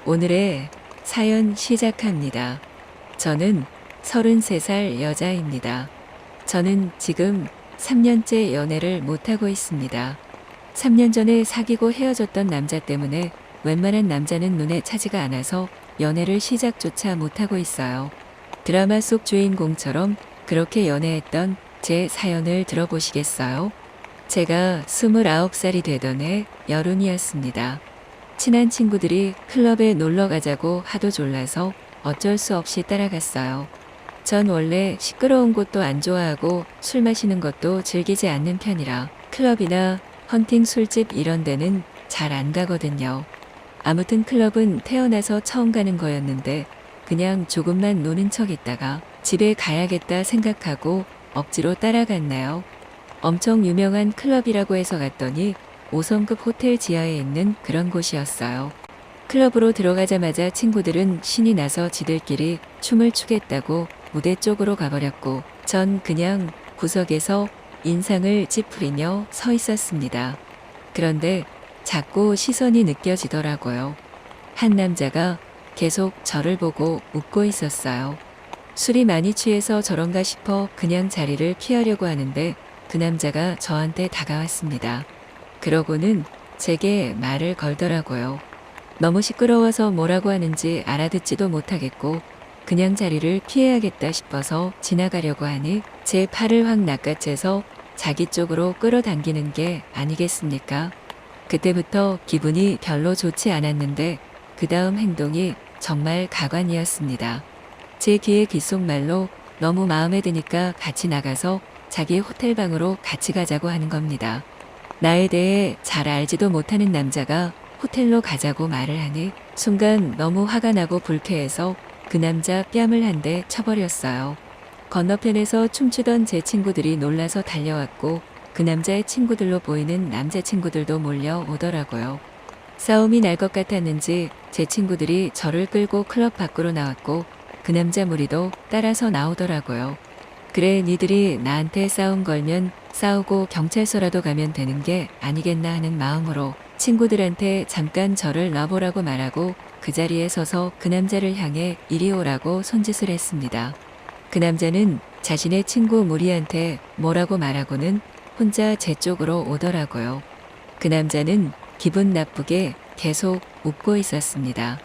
오늘의 사연 시작합니다. 저는 33살 여자입니다. 저는 지금 3년째 연애를 못하고 있습니다. 3년 전에 사귀고 헤어졌던 남자 때문에 웬만한 남자는 눈에 차지가 않아서 연애를 시작조차 못하고 있어요. 드라마 속 주인공처럼 그렇게 연애했던 제 사연을 들어보시겠어요? 제가 29살이 되던 해 여름이었습니다. 친한 친구들이 클럽에 놀러 가자고 하도 졸라서 어쩔 수 없이 따라갔어요. 전 원래 시끄러운 곳도 안 좋아하고 술 마시는 것도 즐기지 않는 편이라 클럽이나 헌팅 술집 이런 데는 잘 안 가거든요. 아무튼 클럽은 태어나서 처음 가는 거였는데 그냥 조금만 노는 척 있다가 집에 가야겠다 생각하고 억지로 따라갔나요. 엄청 유명한 클럽이라고 해서 갔더니 5성급 호텔 지하에 있는 그런 곳이었어요. 클럽으로 들어가자마자 친구들은 신이 나서 지들끼리 춤을 추겠다고 무대 쪽으로 가버렸고 전 그냥 구석에서 인상을 찌푸리며 서 있었습니다. 그런데 자꾸 시선이 느껴지더라고요. 한 남자가 계속 저를 보고 웃고 있었어요. 술이 많이 취해서 저런가 싶어 그냥 자리를 피하려고 하는데 그 남자가 저한테 다가왔습니다. 그러고는 제게 말을 걸더라고요. 너무 시끄러워서 뭐라고 하는지 알아듣지도 못하겠고 그냥 자리를 피해야겠다 싶어서 지나가려고 하니 제 팔을 확 낚아채서 자기 쪽으로 끌어당기는 게 아니겠습니까? 그때부터 기분이 별로 좋지 않았는데 그 다음 행동이 정말 가관이었습니다. 제 귀에 귓속말로 너무 마음에 드니까 같이 나가서 자기 호텔방으로 같이 가자고 하는 겁니다. 나에 대해 잘 알지도 못하는 남자가 호텔로 가자고 말을 하니 순간 너무 화가 나고 불쾌해서 그 남자 뺨을 한 대 쳐버렸어요. 건너편에서 춤추던 제 친구들이 놀라서 달려왔고 그 남자의 친구들로 보이는 남자친구들도 몰려오더라고요. 싸움이 날 것 같았는지 제 친구들이 저를 끌고 클럽 밖으로 나왔고 그 남자 무리도 따라서 나오더라고요. 그래 니들이 나한테 싸움 걸면 싸우고 경찰서라도 가면 되는 게 아니겠나 하는 마음으로 친구들한테 잠깐 저를 놔보라고 말하고 그 자리에 서서 그 남자를 향해 이리 오라고 손짓을 했습니다. 그 남자는 자신의 친구 무리한테 뭐라고 말하고는 혼자 제 쪽으로 오더라고요. 그 남자는 기분 나쁘게 계속 웃고 있었습니다.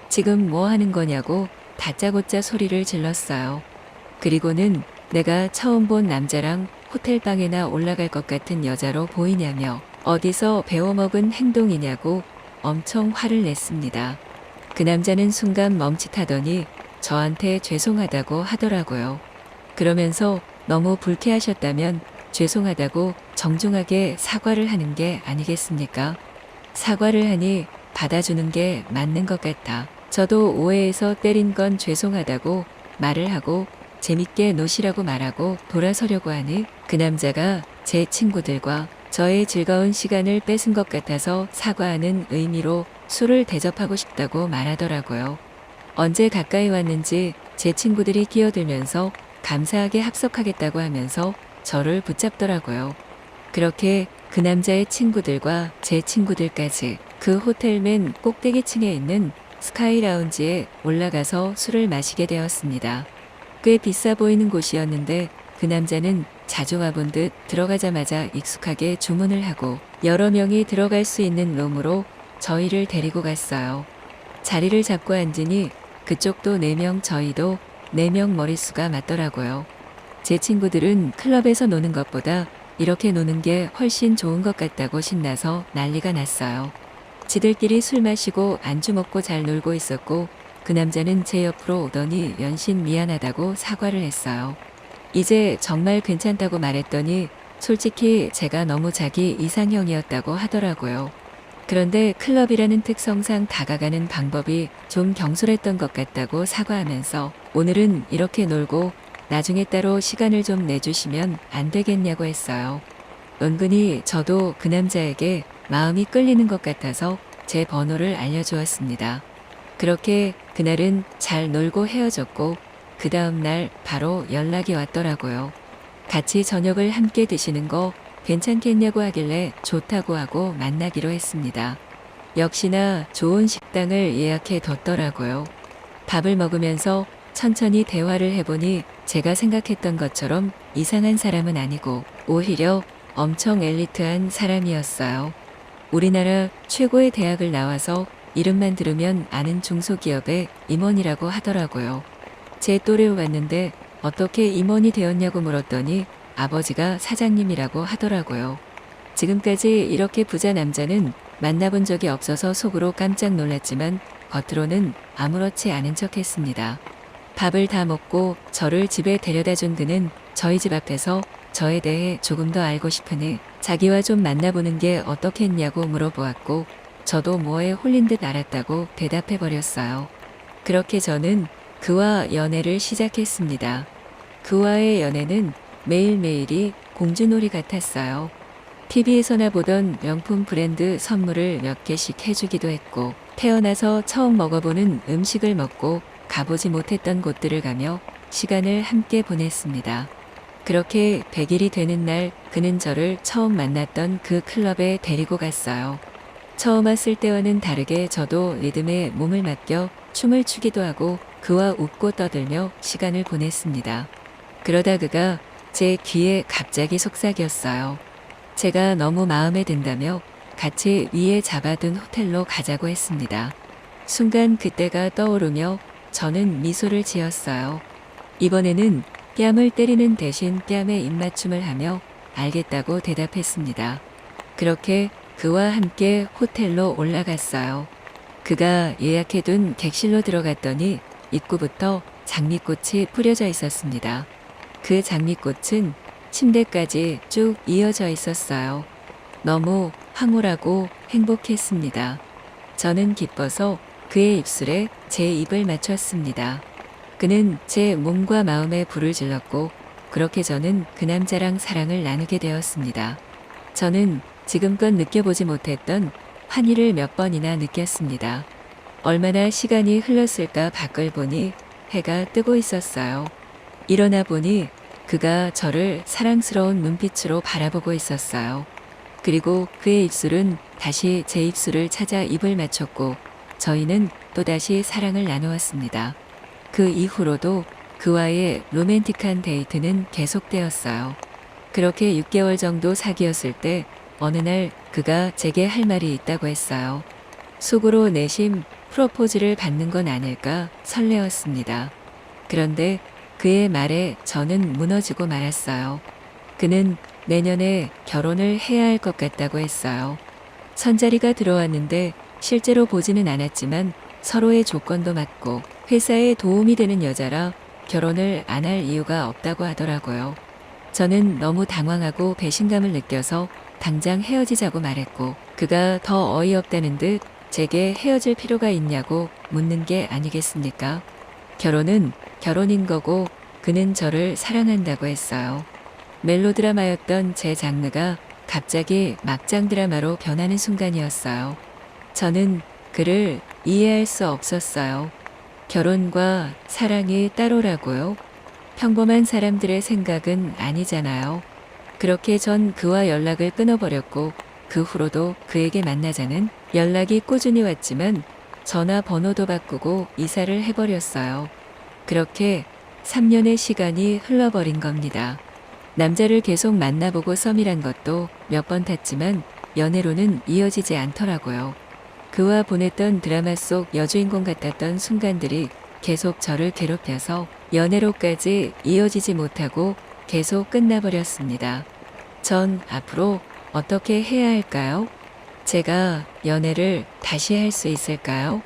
지금 뭐 하는 거냐고 다짜고짜 소리를 질렀어요. 그리고는 내가 처음 본 남자랑 호텔방에나 올라갈 것 같은 여자로 보이냐며 어디서 배워먹은 행동이냐고 엄청 화를 냈습니다. 그 남자는 순간 멈칫하더니 저한테 죄송하다고 하더라고요. 그러면서 너무 불쾌하셨다면 죄송하다고 정중하게 사과를 하는 게 아니겠습니까? 사과를 하니 받아주는 게 맞는 것 같아. 저도 오해해서 때린 건 죄송하다고 말을 하고 재밌게 노시라고 말하고 돌아서려고 하니 그 남자가 제 친구들과 저의 즐거운 시간을 뺏은 것 같아서 사과하는 의미로 술을 대접하고 싶다고 말하더라고요. 언제 가까이 왔는지 제 친구들이 끼어들면서 감사하게 합석하겠다고 하면서 저를 붙잡더라고요. 그렇게 그 남자의 친구들과 제 친구들까지 그 호텔 맨 꼭대기층에 있는 스카이 라운지에 올라가서 술을 마시게 되었습니다. 꽤 비싸 보이는 곳이었는데 그 남자는 자주 와본 듯 들어가자마자 익숙하게 주문을 하고 여러 명이 들어갈 수 있는 룸으로 저희를 데리고 갔어요. 자리를 잡고 앉으니 그쪽도 4명 저희도 4명 머릿수가 맞더라고요. 제 친구들은 클럽에서 노는 것보다 이렇게 노는 게 훨씬 좋은 것 같다고 신나서 난리가 났어요. 지들끼리 술 마시고 안주 먹고 잘 놀고 있었고 그 남자는 제 옆으로 오더니 연신 미안하다고 사과를 했어요. 이제 정말 괜찮다고 말했더니 솔직히 제가 너무 자기 이상형이었다고 하더라고요. 그런데 클럽이라는 특성상 다가가는 방법이 좀 경솔했던 것 같다고 사과하면서 오늘은 이렇게 놀고 나중에 따로 시간을 좀 내주시면 안 되겠냐고 했어요. 은근히 저도 그 남자에게 마음이 끌리는 것 같아서 제 번호를 알려주었습니다. 그렇게 그날은 잘 놀고 헤어졌고 그 다음날 바로 연락이 왔더라고요. 같이 저녁을 함께 드시는 거 괜찮겠냐고 하길래 좋다고 하고 만나기로 했습니다. 역시나 좋은 식당을 예약해 뒀더라고요. 밥을 먹으면서 천천히 대화를 해보니 제가 생각했던 것처럼 이상한 사람은 아니고 오히려 엄청 엘리트한 사람이었어요. 우리나라 최고의 대학을 나와서 이름만 들으면 아는 중소기업의 임원이라고 하더라고요. 제 또래로 갔는데 어떻게 임원이 되었냐고 물었더니 아버지가 사장님이라고 하더라고요. 지금까지 이렇게 부자 남자는 만나본 적이 없어서 속으로 깜짝 놀랐지만 겉으로는 아무렇지 않은 척 했습니다. 밥을 다 먹고 저를 집에 데려다 준 그는 저희 집 앞에서 저에 대해 조금 더 알고 싶으니 자기와 좀 만나보는 게 어떻겠냐고 물어보았고 저도 뭐에 홀린 듯 알았다고 대답해 버렸어요. 그렇게 저는 그와 연애를 시작했습니다. 그와의 연애는 매일매일이 공주놀이 같았어요. TV에서나 보던 명품 브랜드 선물을 몇 개씩 해주기도 했고 태어나서 처음 먹어보는 음식을 먹고 가보지 못했던 곳들을 가며 시간을 함께 보냈습니다. 그렇게 100일이 되는 날 그는 저를 처음 만났던 그 클럽에 데리고 갔어요. 처음 왔을 때와는 다르게 저도 리듬에 몸을 맡겨 춤을 추기도 하고 그와 웃고 떠들며 시간을 보냈습니다. 그러다 그가 제 귀에 갑자기 속삭였어요. 제가 너무 마음에 든다며 같이 위에 잡아둔 호텔로 가자고 했습니다. 순간 그때가 떠오르며 저는 미소를 지었어요. 이번에는 뺨을 때리는 대신 뺨에 입맞춤을 하며 알겠다고 대답했습니다. 그렇게 그와 함께 호텔로 올라갔어요. 그가 예약해둔 객실로 들어갔더니 입구부터 장미꽃이 뿌려져 있었습니다. 그 장미꽃은 침대까지 쭉 이어져 있었어요. 너무 황홀하고 행복했습니다. 저는 기뻐서 그의 입술에 제 입을 맞췄습니다. 그는 제 몸과 마음에 불을 질렀고 그렇게 저는 그 남자랑 사랑을 나누게 되었습니다. 저는 지금껏 느껴보지 못했던 환희를 몇 번이나 느꼈습니다. 얼마나 시간이 흘렀을까 밖을 보니 해가 뜨고 있었어요. 일어나 보니 그가 저를 사랑스러운 눈빛으로 바라보고 있었어요. 그리고 그의 입술은 다시 제 입술을 찾아 입을 맞췄고 저희는 또다시 사랑을 나누었습니다. 그 이후로도 그와의 로맨틱한 데이트는 계속되었어요. 그렇게 6개월 정도 사귀었을 때 어느 날 그가 제게 할 말이 있다고 했어요. 속으로 내심 프로포즈를 받는 건 아닐까 설레었습니다. 그런데 그의 말에 저는 무너지고 말았어요. 그는 내년에 결혼을 해야 할 것 같다고 했어요. 선자리가 들어왔는데 실제로 보지는 않았지만 서로의 조건도 맞고 회사에 도움이 되는 여자라 결혼을 안 할 이유가 없다고 하더라고요. 저는 너무 당황하고 배신감을 느껴서 당장 헤어지자고 말했고 그가 더 어이없다는 듯 제게 헤어질 필요가 있냐고 묻는 게 아니겠습니까? 결혼은 결혼인 거고 그는 저를 사랑한다고 했어요. 멜로드라마였던 제 장르가 갑자기 막장 드라마로 변하는 순간이었어요. 저는 그를 이해할 수 없었어요. 결혼과 사랑이 따로라고요? 평범한 사람들의 생각은 아니잖아요. 그렇게 전 그와 연락을 끊어버렸고 그 후로도 그에게 만나자는 연락이 꾸준히 왔지만 전화번호도 바꾸고 이사를 해버렸어요. 그렇게 3년의 시간이 흘러버린 겁니다. 남자를 계속 만나보고 썸이란 것도 몇 번 탔지만 연애로는 이어지지 않더라고요. 그와 보냈던 드라마 속 여주인공 같았던 순간들이 계속 저를 괴롭혀서 연애로까지 이어지지 못하고 계속 끝나버렸습니다. 전 앞으로 어떻게 해야 할까요? 제가 연애를 다시 할 수 있을까요?